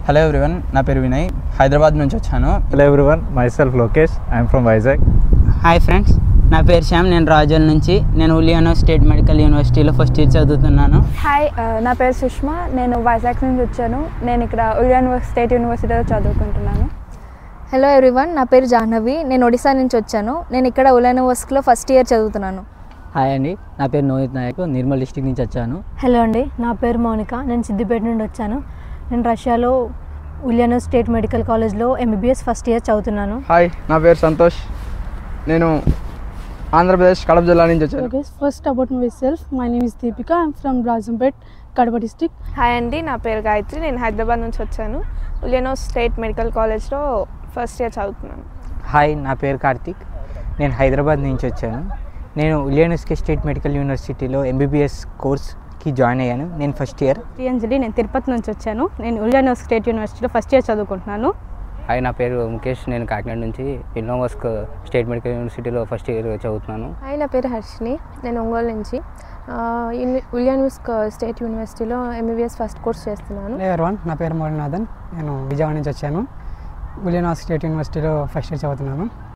Hello everyone, నా పేరు వినయ్, హైదరాబాద్ నుంచి వచ్చాను. Hello everyone, my self Lokesh, I'm from Vizag. Hi friends, నా పేరు శ్యామ్, నేను రాజోల్ నుంచి. నేను ఉలియానా స్టేట్ మెడికల్ యూనివర్సిటీలో ఫస్ట్ ఇయర్ చదువుతున్నాను. హాయ్, నా పేరు సుష్మా, నేను వైజాగ్ నుంచి వచ్చాను. నేను ఇక్కడ ఉలియానా స్టేట్ యూనివర్సిటీలో చదువుకుంటున్నాను. హలో ఎవ్రీవన్, నా పేరు జాహ్నవి, నేను ఒడిశా నుంచి వచ్చాను. నేను ఇక్కడ ఉలియానా యూనివర్సిటీలో ఫస్ట్ ఇయర్ చదువుతున్నాను. హాయ్ అండి, నా పేరు నోహిత్ నాయక్, నిర్మల్ డిస్ట్రిక్ట్ నుంచి వచ్చాను. హలో అండి, నా పేరు మౌనిక, నేను సిద్దిపేట నుండి వచ్చాను. నేను రష్యాలో ఉలియానా స్టేట్ మెడికల్ కాలేజ్లో ఎంబీబీఎస్ ఫస్ట్ ఇయర్ చదువుతున్నాను. హాయ్, నా పేరు సంతోష్, నేను ఆంధ్రప్రదేశ్ కడప జిల్లా నుంచి వచ్చాను. Okay, first about myself, my name is Deepika, I'm from Rajampet, Kadapa district. Hi అండి, నా పేరు గాయత్రి, నేను హైదరాబాద్ నుంచి వచ్చాను. ఉలియానా స్టేట్ మెడికల్ కాలేజ్లో ఫస్ట్ ఇయర్ చదువుతున్నాను. హాయ్, నా పేరు కార్తిక్, నేను హైదరాబాద్ నుంచి వచ్చాను. నేను ఉలియానా స్టేట్ మెడికల్ యూనివర్సిటీలో ఎంబీబీఎస్ కోర్స్కి జాయిన్ అయ్యాను. నేను ఫస్ట్ ఇయర్. అంజలి, నేను తిరుపతి నుంచి వచ్చాను. నేను ఉలియానా స్టేట్ యూనివర్సిటీలో ఫస్ట్ ఇయర్ చదువుకుంటున్నాను. హాయ్, నా పేరు ముఖేష్, నేను కాకినాడ నుంచి ఇన్నోవాస్క్ స్టేట్ మెడికల్ యూనివర్సిటీలో ఫస్ట్ ఇయర్ చదువుతున్నాను. హాయ్, నా పేరు హర్షిని, నేను ఒంగోలు నుంచి ఉలియానా స్టేట్ యూనివర్సిటీలో ఎంబీబీఎస్ ఫస్ట్ కోర్స్ చేస్తున్నాను. ఎవరివన్, నా పేరు మౌలినాథన్, నేను విజయవాడ నుంచి వచ్చాను. ఉలియానా స్టేట్ యూనివర్సిటీలో ఫస్ట్ ఇయర్ చదువుతున్నాను.